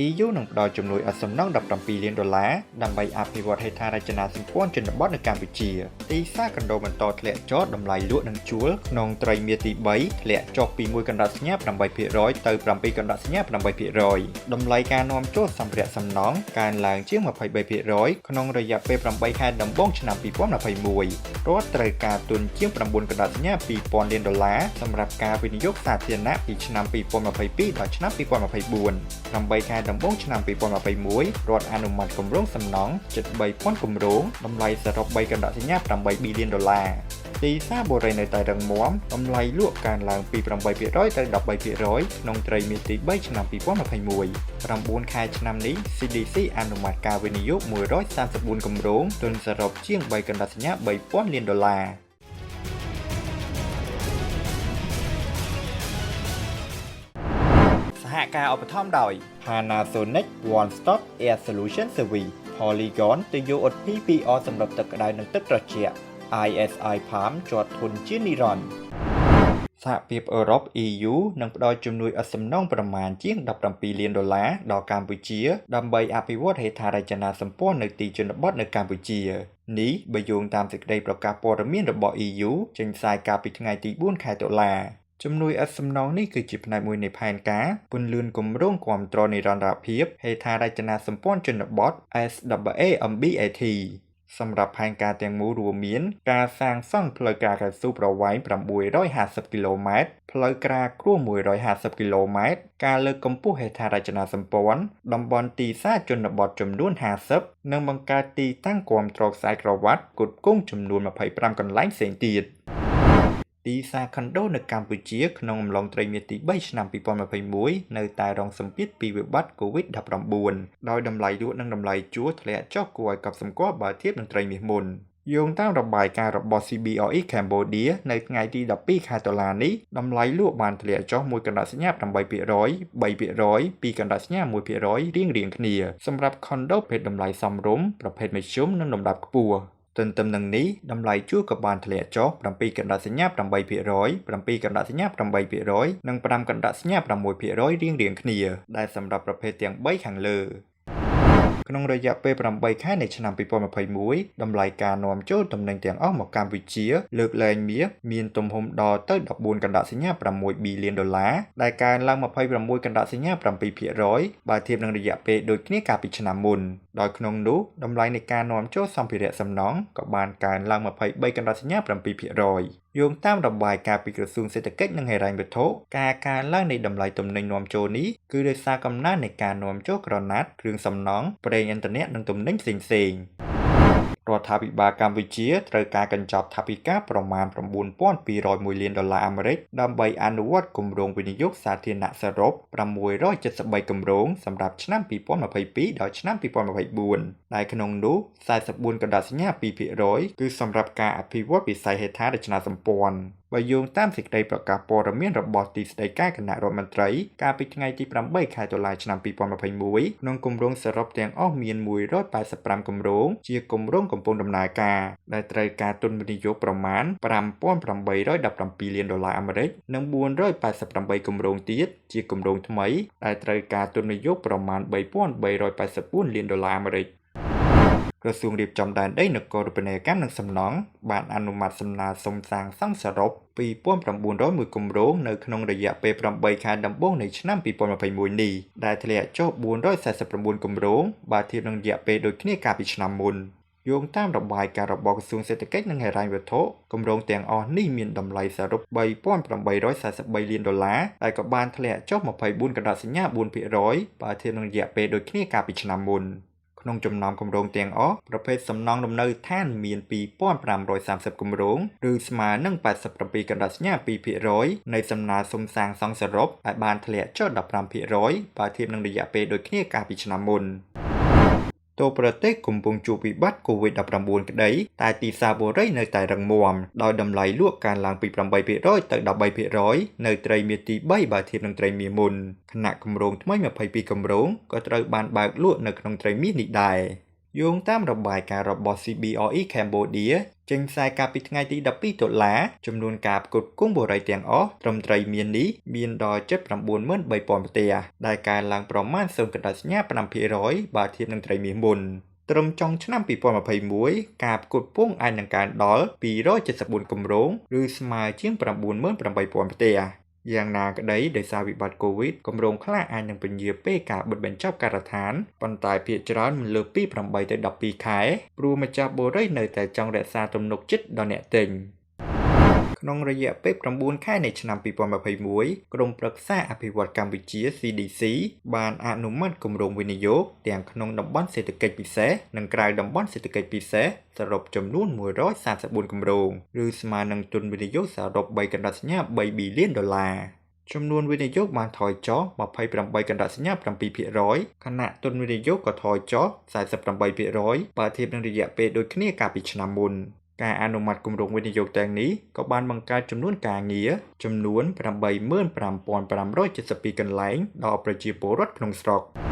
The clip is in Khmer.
EU នឹងផ្ដល់ជំនួយអសំណង$17 លានដើម្បីអភិវឌ្ឍហេដ្ឋារចនាសម្ព័ន្ធជនបទនៅកម្ពុជាទីផ្សារកណ្ដោបន្តធ្លាក់ចុះតម្លៃលក់និងជួលក្នុងត្រីមាសទី3ធ្លាក់ចុះពី1កណ្ដាប់សញ្ញា8%ទៅ7កណ្ដាប់សញ្ញា8%តម្លៃការនាំចូលសម្ភារៈសំណង់កើនឡើងជាង23%ក្នុងរយៈពេល8ខែដំបូងឆ្នាំ2021រដ្ឋត្រូវការទុនជាង9កណ្ដាប់សញ្ញា$2000 លានសម្រាប់ការវិនិយោគសាធារណៈពីឆ្នាំ2022ដល់ឆ្នាំ2024 8ខែដំបូងឆ្នាំ2021រដ្ឋអនុម័តគម្រោងសំណង់ជិត3000គម្រោងតម្លៃសរុប3កណ្ដាប់សញ្ញា$8 ប៊ីលានទីផ្សារបុរីនៅតែរឹងមាំតម្លៃលក់កើនឡើងពី8%ទៅ13%ក្នុងត្រីមាសទី3ឆ្នាំ2021 9ខែឆ្នាំនេះ CDC អនុម័តការវិនិយោគ134គម្រោងទុនសរុបជាង3កណ្ដាប់សញ្ញា$3000 លានសហការឧបត្ថម្ភដោយ Panasonic One Stop Air Solution Service Polygon ទុយោឧទ្ធីPR សម្រាប់ទឹកក្តៅនិងទឹកត្រជាក់ ISI Palm ជាប់ធន់ជានិរន្តរ៍សហភាពអឺរ៉ុប EU នឹងផ្ដល់ជំនួយឥតសំណងប្រមាណជាង$17 លានដល់កម្ពុជាដើម្បីអភិវឌ្ឍហេដ្ឋារចនាសម្ព័ន្ធនៅទីជនបទនៅកម្ពុជានេះបើយោងតាមសេចក្តីប្រកាសព័ត៌មានរបស់ EU ចេញផ្សាយកាលពីថ្ងៃទី4ខែតុលាជំនួយឥតសំណងនេះគឺជាផ្នែកមួយនៃផែនការពន្លឿនគម្រោងគាំទ្រនិរន្តរភាពហេដ្ឋារចនាសម្ព័ន្ធជនបទ SAAMBAT សម្រាប់ផែនការទាំងមូលរួមមានការសាងសង់ផ្លូវការកៅស៊ូប្រវែង950គីឡូម៉ែត្រផ្លូវក្រាលគ្រួ150គីឡូម៉ែត្រការលើកកម្ពស់ហេដ្ឋារចនាសម្ព័ន្ធតំបន់ទីផ្សារជនបទចំនួន50និងបង្កើតទីតាំងគាំទ្រខ្សែក្រវ៉ាត់ផ្គត់ផ្គង់ចំនួន25កន្លែងផ្សេងទៀតទីផ្សារខុនដូនៅកម្ពុជាក្នុងអំឡុងត្រីមាសទី3ឆ្នាំ2021នៅតែរងសម្ពាធពីវិបត្តិ COVID-19 ដោយតម្លៃលក់និងតម្លៃជួលធ្លាក់ចុះគួរឲ្យកត់សម្គាល់បើធៀបនឹងត្រីមាសមុនយោងតាមរបាយការណ៍របស់ CBRE Cambodia នៅថ្ងៃទី12ខែតុលានេះតម្លៃលក់បានធ្លាក់ចុះ1កណ្ដាប់សញ្ញា8% 3% 2កណ្ដាប់សញ្ញា1%រៀងៗគ្នាសម្រាប់ខុនដូភេទតម្លៃសមរម្យប្រភេទមធ្យមនិងលំដាប់ខ្ពស់ទន្ទឹមនឹងនេះតម្លៃជួលក៏បានធ្លាក់ចុះ7កណ្ដាប់សញ្ញា8% 7កណ្ដាប់សញ្ញា8%និង5កណ្ដាប់សញ្ញា6%រៀងៗគ្នាដែលសម្រាប់ប្រភេទទាំង3ខាងលើក្នុងរយៈពេល8ខែនៃឆ្នាំ2021តម្លៃការនាំចូលទំនិញទាំងអស់មកកម្ពុជាលើកលែងមាសមានទំហំដល់ទៅ14កណ្ដាប់សញ្ញា$6 ប៊ីលានដែលកើនឡើង26កណ្ដាប់សញ្ញា7%បើធៀបនឹងរយៈពេលដូចគ្នាកាលពីឆ្នាំមុនដោយក្នុងនោះតម្លៃនៃការនាំចូលសម្ភារៈសំណង់ក៏បានកើនឡើង23កណ្ដាប់សញ្ញា7%យោងតាមរបាយការណ៍ពីក្រសួងសេដ្ឋកិច្ចនិងហិរញ្ញវត្ថុការកើនឡើងនៃតម្លៃទំនិញនាំចូលនេះគឺដោយសារកំណើននៃការនាំចូលក្រណាត់គ្រឿងសំណង់ប្រេងឥន្ធនៈនិងទំនិញផ្សេងៗរដ្ឋាភិបាលកម្ពុជាត្រូវការកញ្ចប់ថវិកាប្រមាណ$9201 លានអាមេរិកដើម្បីអនុវត្តគម្រោងវិនិយោគសាធារណៈសរុប673គម្រោងសម្រាប់ឆ្នាំ2022ដល់ឆ្នាំ2024ដែលក្នុងនោះ44កណ្ដាប់សញ្ញា2%គឺសម្រាប់ការអភិវឌ្ឍវិស័យហេដ្ឋារចនាសម្ព័ន្ធបើយោងតាមសេចក្តីប្រកាសព័ត៌មានរបស់ទីស្តីការគណៈរដ្ឋមន្ត្រីកាលពីថ្ងៃទី8ខែតុលាឆ្នាំ2021ក្នុងគម្រោងសរុបទាំងអស់មាន185គម្រោងជាគម្រោងកំពុងដំណើរការដែលត្រូវការទុនវិនិយោគប្រមាណ$5817 លានអាមេរិកនិង488គម្រោងទៀតជាគម្រោងថ្មីដែលត្រូវការទុនវិនិយោគប្រមាណ$3384 លានអាមេរិកក្រសួងរៀបចំដែនដីនគររូបនីយកម្មនិងសំណង់បានអនុម័តសំណើសុំសាងសង់សរុប2901គម្រោងនៅក្នុងរយៈពេល8ខែដំបូងនៃឆ្នាំ2021នេះដែលធ្លាក់ចុះ449គម្រោងបើធៀបនឹងរយៈពេលដូចគ្នាកាលពីឆ្នាំមុនយោងតាមរបាយការណ៍របស់ក្រសួងសេដ្ឋកិច្ចនិងហិរញ្ញវត្ថុគម្រោងទាំងអស់នេះមានតម្លៃសរុប$3843 លានដែលក៏បានធ្លាក់ចុះ24កណ្ដាប់សញ្ញា4%បើធៀបនឹងរយៈពេលដូចគ្នាកាលពីឆ្នាំមុនក្នុងចំណោមគម្រោងទាំងអស់ប្រភេទសំណង់លំនៅឋានមាន2530គម្រោងឬស្មើនឹង87កណ្ដាប់សញ្ញា2%នៃសំណើសុំសាងសង់សរុបដែលបានធ្លាក់ចុះ15%បើធៀបនឹងរយៈពេលដូចគ្នាកាលពីឆ្នាំមុនតើប្រទេសកំពុងជួបវិបត្តិ COVID-19 ក្តីតែទីផ្សារបុរីនៅតែរឹងមាំដោយតម្លៃលក់កើនឡើងពី8%ទៅ13%នៅត្រីមាសទី3បើធៀបនឹងត្រីមាសមុនខណៈគម្រោងថ្មី22គម្រោងក៏ត្រូវបានបើកលក់នៅក្នុងត្រីមាសនេះដែរ យោងតាមរបាយការណ៍របស់ CBRE Cambodia ចេញផ្សាយកាលពីថ្ងៃទី12 តុលាចំនួនការផ្គត់ផ្គង់បុរីទាំងអស់ត្រឹមត្រូវមានដល់ជិត 93,000 ផ្ទះដែលកើនឡើងប្រមាណ 0.5% បើធៀបនឹងត្រីមាសមុនត្រឹមចុងឆ្នាំ2021ការផ្គត់ផ្គង់អាចនឹងកើនដល់274គម្រោងឬស្មើជាង 98,000 ផ្ទះយ៉ាងណាក្តីដោយសារវិបត្តិ COVID គម្រោងខ្លះអាចនឹងពន្យាពេលការបិទបញ្ចប់ការដ្ឋានប៉ុន្តែភាគច្រើនមិនលើសពី8ទៅ12ខែព្រោះម្ចាស់បុរីនៅតែចង់រក្សាទំនុកចិត្តដល់អ្នកទិញក្នុងរយៈពេល9ខែនៃឆ្នាំ2021ក្រុមប្រឹក្សាអភិវឌ្ឍកម្ពុជា CDC បានអនុម័តគម្រោងវិនិយោគទាំងក្នុងតំបន់សេដ្ឋកិច្ចពិសេសនិងក្រៅតំបន់សេដ្ឋកិច្ចពិសេសសរុបចំនួន134គម្រោងឬស្មើនឹងទុនវិនិយោគសរុប3កណ្ដាប់សញ្ញា$3 ប៊ីលានចំនួនវិនិយោគបានថយចុះ28កណ្ដាប់សញ្ញា7%ខណៈទុនវិនិយោគក៏ថយចុះ48%បើធៀបនឹងរយៈពេលដូចគ្នាកាលពីឆ្នាំមុនការអនុម័តគម្រោងវិនិយោគទាំងនេះក៏បានបង្កើតចំនួនការងារចំនួន 85,572 កន្លែងដល់ប្រជាពលរដ្ឋក្នុងស្រុក។